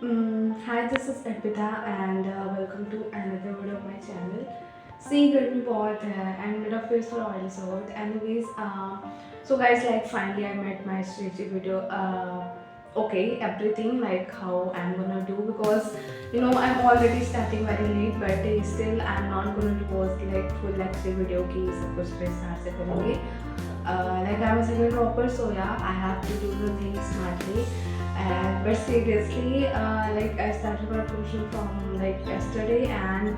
Hi, this is Arpita and welcome to another video of my channel. See, गर्मी बहुत है and मेरा face थोड़ा oily सा हो. Anyways, so guys, like finally I met my strategy video. Okay, everything like how I'm gonna do because I'm already starting very late, but still I'm not gonna do post like full lecture video की सब कुछ start से करेंगे. Like I'm a second dropper, so yeah, I have to do the things smartly. And but seriously, like I started my tuition from like yesterday, and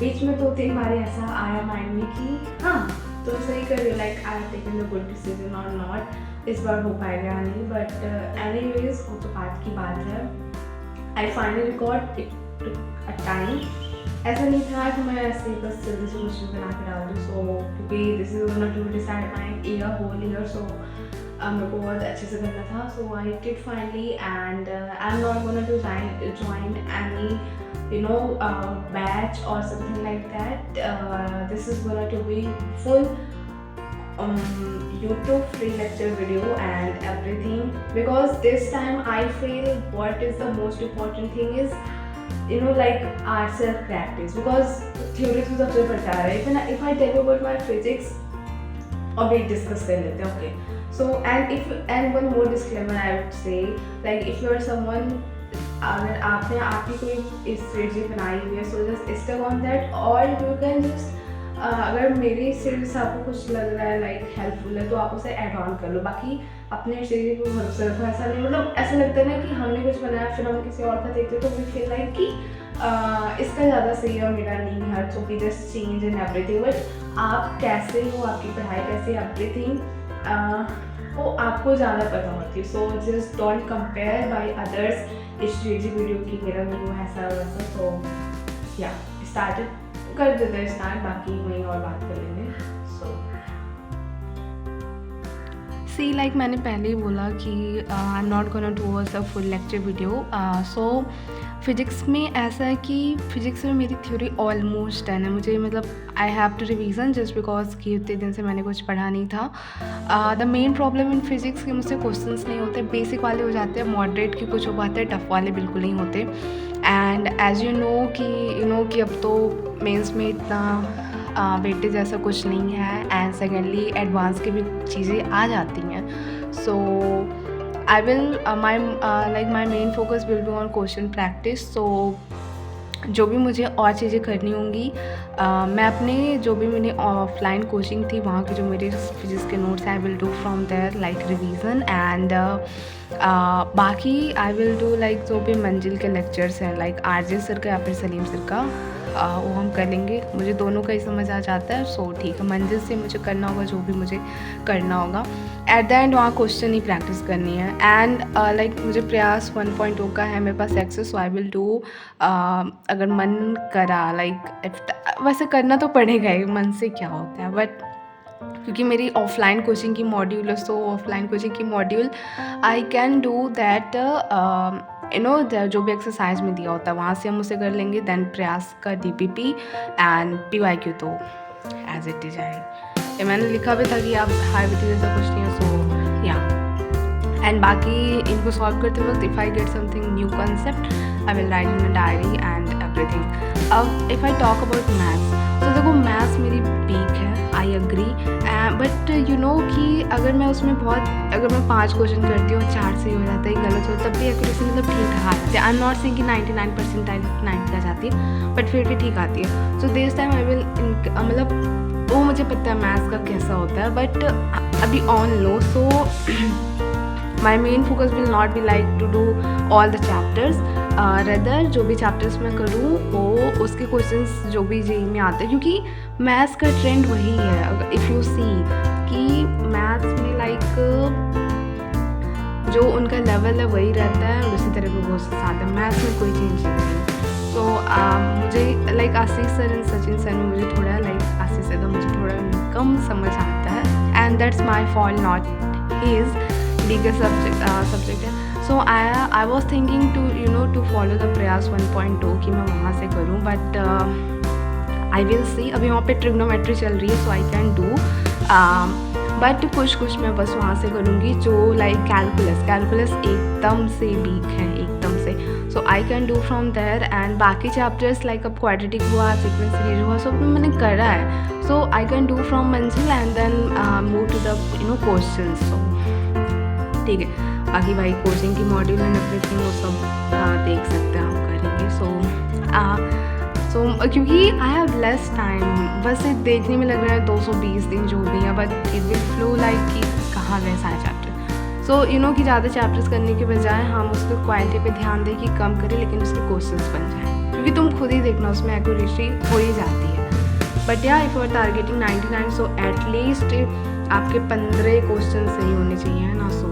बीच में 2-3 बार ऐसा आया mind में कि हाँ तो सही कर रही हो, like I have taken the good decision और नॉट, इस बार हो पाएगा या नहीं, बट एनीवेज वो तो बात की बात है. I finally got it a time. ऐसा नहीं था कि मैं ऐसे बस जल्दी से क्वेश्चन बना के डाल दूँ, सो क्योंकि this is gonna to decide my year whole year, so मेरे को बहुत अच्छे से करना था. So I did finally and I am not gonna to join any batch or something like that. This is gonna to be full YouTube free lecture video and everything, because this time I feel what is the most important thing is like our self practice, because theory तो सबसे पढ़ता है. If I tell you about my physics, अभी discuss कर लेते हैं. Okay, so and one more disclaimer I would say, like if you are someone, अगर आपने आपकी कोई स्ट्रेटजी बनाई हुई है, so just stick on that, और यू कैन जस्ट अगर मेरी स्ट्रेटजी से आपको कुछ लग रहा है लाइक हेल्पफुल है तो आप उसे ऐड ऑन कर लो. बाकी अपने स्ट्रेटजी पर भरोसा रखो. ऐसा नहीं, मतलब ऐसा लगता है ना कि हमने कुछ बनाया फिर हम किसी और का देखते तो वी फील लाइक कि इसका ज़्यादा सही है और मेरा नहीं है, so we just change in everything. But आप कैसे हो, आपकी पढ़ाई कैसी, एवरीथिंग वो आपको ज़्यादा पता होती है. So just don't compare by others strategy video की मेरा वीडियो ऐसा वैसा. सो या स्टार्ट कर देते हैं स्टार्ट, बाकी वहीं और बात कर लेंगे. सो सी, लाइक मैंने पहले ही बोला कि आई am not gonna do a full lecture video. So physics में ऐसा है कि फ़िज़िक्स में मेरी थ्योरी ऑलमोस्ट डन है. मुझे मतलब I have to revision just because कि उतने दिन से मैंने कुछ पढ़ा नहीं था. The main problem in physics के मुझसे क्वेश्चंस नहीं होते, बेसिक वाले हो जाते हैं, मॉडरेट के कुछ हो पाते हैं, टफ वाले बिल्कुल नहीं होते. एंड एज यू नो कि अब तो मेंस में इतना वेटेज ऐसा कुछ नहीं है, एंड सेकेंडली एडवांस की भी चीज़ें आ जाती हैं. सो I will my main focus will be on question practice. So जो भी मुझे और चीज़ें करनी होंगी, मैं अपने जो भी मैंने ऑफलाइन कोचिंग थी वहाँ के जो मेरे फिजिक्स के notes I will do from there like revision. And बाकी आई विल डू लाइक जो भी मंजिल के लेक्चर्स हैं लाइक आरजे सर का या फिर सलीम सर का, वो हम कर लेंगे. मुझे दोनों का ही समझ आ जाता है. सो ठीक है, मंजिल से मुझे करना होगा जो भी मुझे करना होगा. एट द एंड वहाँ क्वेश्चन ही प्रैक्टिस करनी है. एंड लाइक मुझे प्रयास 1.0 का है मेरे पास access, so I will do. अगर मन करा लाइक वैसे करना तो पड़ेगा ही, मन से क्या होता है, बट क्योंकि मेरी ऑफलाइन कोचिंग की मॉड्यूल है, सो ऑफलाइन कोचिंग की module I can do that. जो भी एक्सरसाइज में दिया होता है वहाँ से हम उसे कर लेंगे. देन प्रयास का DPP एंड PYQ तो एज इट इज है. ये मैंने लिखा भी था कि आप हाई बीटी जैसा कुछ नहीं है. सो या एंड बाकी इनको सॉल्व करते वक्त if I get something new concept I will write in diary and everything. अब if I talk about maths, तो देखो मैथ्स मेरी वीक है, I agree, but you know कि अगर मैं उसमें अगर मैं 5 क्वेश्चन करती हूँ 4 सही हो जाता है, गलत हो तब भी एक्यूरेसी मतलब ठीक ठाक आती है. आई एम नॉट सेइंग कि 99% 90 जाती है, बट फिर भी ठीक आती है. So this time I will मतलब वो मुझे पता है मैथ्स का कैसा होता है, बट अभी on low. So my main focus will not be like to do all the chapters, rather जो भी चैप्टर्स मैं करूँ वो उसके क्वेश्चंस जो भी जेई में आते हैं, क्योंकि मैथ्स का ट्रेंड वही है. अगर इफ़ यू सी कि मैथ्स में लाइक जो उनका लेवल है वही रहता है, उसी तरह के बहुत ज़्यादा मैथ्स में कोई चेंज नहीं है. तो मुझे like Ashish sir and Sachin sir में मुझे थोड़ा लाइक आशीष सर का मुझे थोड़ा कम समझ आता है, and that's my fault, not his. Biggest subject है. So I was thinking to follow the Prayas 1.2 कि मैं वहाँ से करूँ, बट आई विल सी. अभी वहाँ पे ट्रिग्नोमेट्री चल रही है, so I can do, but कुछ मैं बस वहाँ से करूँगी. जो लाइक कैलकुलस एकदम से वीक है, एकदम से. So I can do from there. And बाकी चैप्टर्स लाइक अब क्वाड्रेटिक हुआ, सीक्वेंस सीरीज हुआ, सब मैंने करा है। So I can do from Manzil and then move to the question. So ठीक है, बाकी भाई कोचिंग की मॉड्यूल एंड एवरीथिंग वो सब देख सकते हैं, आप करेंगे। सो क्योंकि आई हैव लेस टाइम, बस ये देखने में लग रहा है 220 दिन जो भी है, but it will flow like कि कहाँ गए सारे चैप्टर। सो कि ज़्यादा चैप्टर्स करने के बजाय हम उसको क्वालिटी पे ध्यान दें कि कम करें, लेकिन उसके क्वेश्चंस बन जाएँ, क्योंकि तुम खुद ही देखना उसमें एक्यूरेसी हो ही जाती है। But yeah if you are targeting 99, so at least आपके 15 क्वेश्चन सही होने चाहिए ना। सो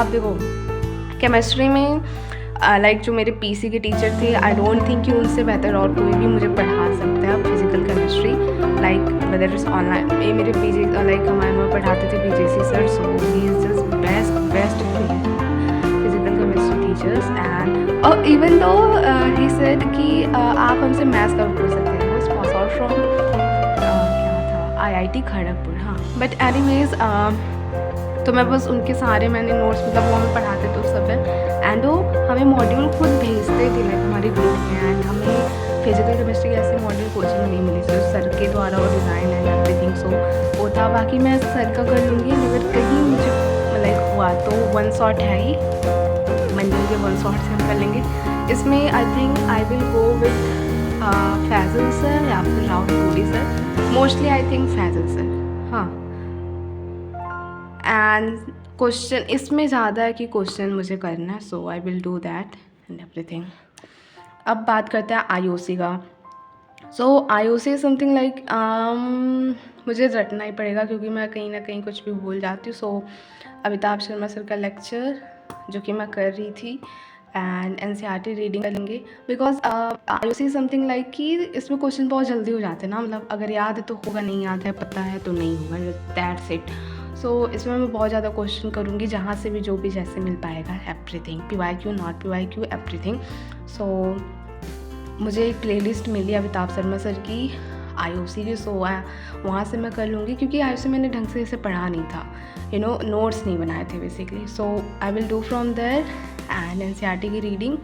अब देखो केमिस्ट्री में लाइक जो मेरे पीसी के टीचर थे, आई डोंट थिंक कि उनसे बेहतर और कोई भी मुझे पढ़ा सकता है physical chemistry, like whether is online. ये मेरे पीजी लाइक हमारे में पढ़ाते थे PJC sir, so he is just best physical chemistry teachers. And even though he said कि आप हमसे मैथ्स कवर कर सकते हैं, बस पास आउट फ्रॉम क्या था IIT खड़गपुर। हाँ, बट एनीवेज तो मैं बस उनके सारे मैंने नोट्स, मतलब वो हमें पढ़ाते थे उस सब है, एंड वो हमें मॉड्यूल खुद भेजते थे लाइक हमारे ग्रुप में। एंड हमें फिजिकल केमिस्ट्री की ऐसी मॉड्यूल कोचिंग नहीं मिली, तो सर के द्वारा वो डिज़ाइन एंड एवरीथिंग सो वो था। बाकी मैं सर का कर लूँगी, अगर कहीं मुझे लाइक हुआ तो वन शॉट है ही, मंजिल के वन शॉट से हम कर लेंगे। इसमें I think I will go with Faizal sir या फिर Rahul Puri sir, mostly I think Faizal sir. हाँ, एंड क्वेश्चन इसमें ज़्यादा है कि क्वेश्चन मुझे करना है, so I will do that and everything. अब बात करते हैं IOC का। सो IOC समथिंग लाइक मुझे रटना ही पड़ेगा, क्योंकि मैं कहीं ना कहीं कुछ भी भूल जाती हूँ। सो अमिताभ शर्मा सर का लेक्चर जो कि मैं कर रही थी, एंड NCERT रीडिंग करेंगे, बिकॉज IOC समथिंग लाइक कि इसमें क्वेश्चन बहुत जल्दी हो जाते हैं ना, मतलब अगर याद है तो होगा, नहीं याद है पता है तो नहीं होगा, दैट्स इट। सो इसमें मैं बहुत ज़्यादा क्वेश्चन करूँगी, जहाँ से भी जो भी जैसे मिल पाएगा, everything PYQ not PYQ everything. So मुझे एक प्लेलिस्ट मिली अमिताभ शर्मा सर की IOC की, सो वहाँ से मैं कर लूँगी, क्योंकि IOC मैंने ढंग से इसे पढ़ा नहीं था, नोट्स नहीं बनाए थे basically. So I will do from there and NCERT की रीडिंग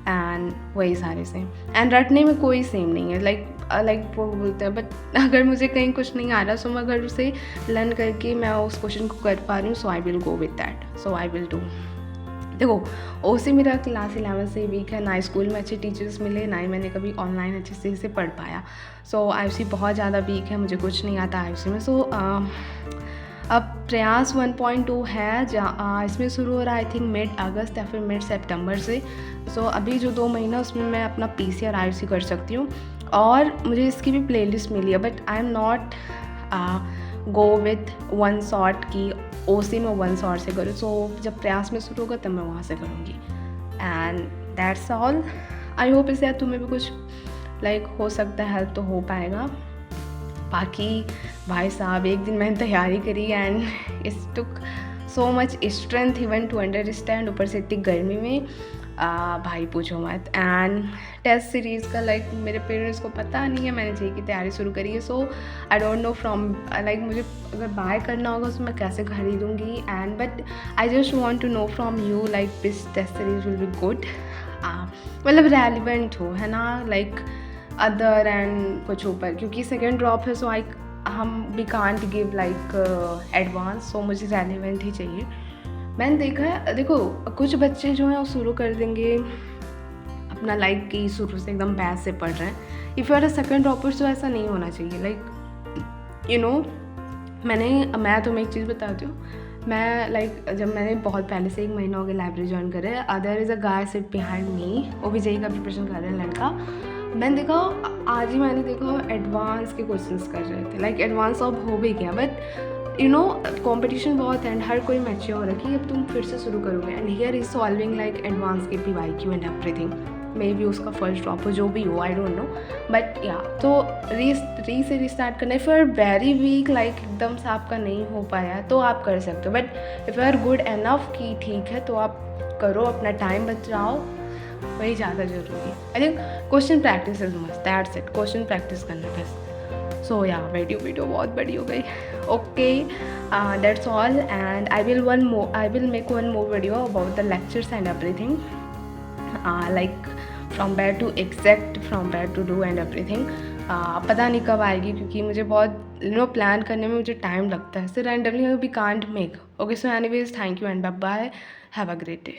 एंड वही सारे सेम, एंड रटने में कोई सेम नहीं है, लाइक वो बोलते हैं। बट अगर मुझे कहीं कुछ नहीं आ रहा, सो मैं अगर उसे लर्न करके मैं उस क्वेश्चन को कर पा रही हूँ, so I will go with that. So I will do. देखो OC मेरा क्लास 11 से वीक है, ना ही स्कूल में अच्छे टीचर्स मिले, ना ही मैंने कभी ऑनलाइन अच्छे से इसे पढ़ पाया। सो IOC बहुत ज़्यादा वीक है, मुझे कुछ नहीं आता IOC में। सो अब प्रयास 1.2 है, जहाँ इसमें शुरू हो रहा है आई थिंक मिड अगस्त या फिर मिड सितंबर से। सो अभी जो 2 महीना उसमें मैं अपना PC और IOC कर सकती हूँ, और मुझे इसकी भी प्लेलिस्ट मिली है, but I am not go with one shot की OC में वन शॉट से करूँ। सो जब प्रयास में शुरू होगा तब मैं वहाँ से करूँगी, and that's all. I hope इससे तुम्हें भी कुछ लाइक हो सकता है, हेल्प तो हो पाएगा। बाकी भाई साहब एक दिन मैंने तैयारी करी and it's took so much strength even to understand, ऊपर से इतनी गर्मी में भाई पूछो मत। एंड टेस्ट सीरीज़ का लाइक मेरे पेरेंट्स को पता नहीं है मैंने JEE की तैयारी शुरू करी है, so I don't know from like मुझे अगर बाय करना होगा तो मैं कैसे खरीदूँगी, and but I just want to know from you like this test series will be good, मतलब रेलिवेंट हो, है ना, लाइक अदर एंड कुछ ऊपर, क्योंकि सेकेंड ड्रॉप है, सो हम we can't give like advance, so मुझे रेलिवेंट ही चाहिए। मैंने देखा है, देखो कुछ बच्चे जो हैं वो शुरू कर देंगे अपना लाइक कि शुरू से एकदम बैच से पढ़ रहे हैं। If you are a second dropper तो ऐसा नहीं होना चाहिए, लाइक मैं तुम्हें एक चीज़ बताती हूँ। मैं लाइक जब मैंने बहुत पहले से 1 महीना हो गया लाइब्रेरी ज्वाइन करे, other is a guy sit behind me, वो भी JEE का प्रिपरेशन कर रहा है लड़का। मैंने देखा आज ही मैंने देखा एडवांस के क्वेश्चंस कर रहे थे, लाइक एडवांस अब हो भी गया, बट कंपटीशन बहुत है एंड हर कोई मैच्योर हो रहा है कि अब तुम फिर से शुरू करोगे, and here is solving like advance के PYQ and everything. May be उसका फर्स्ट ड्रॉप हो, जो भी हो, आई डोंट नो, बट या तो से रिस्टार्ट करना है। If you are very weak, like एकदम से आपका नहीं हो पाया तो आप कर सकते हो, but if you are good enough कि ठीक है तो आप करो, अपना टाइम बचाओ, वही ज़्यादा ज़रूरी है। I think question practice is must, that's it, question practice करना बस। सो या वीडियो बहुत बड़ी हो गई। Okay, that's all, and I will make one more video about the lectures and everything. Like from where to exact, from where to do and everything. पता नहीं कब आएगी, क्योंकि मुझे बहुत प्लान करने में मुझे टाइम लगता है, so randomly we can't make. Okay, so anyways, thank you and bye bye, have a great day.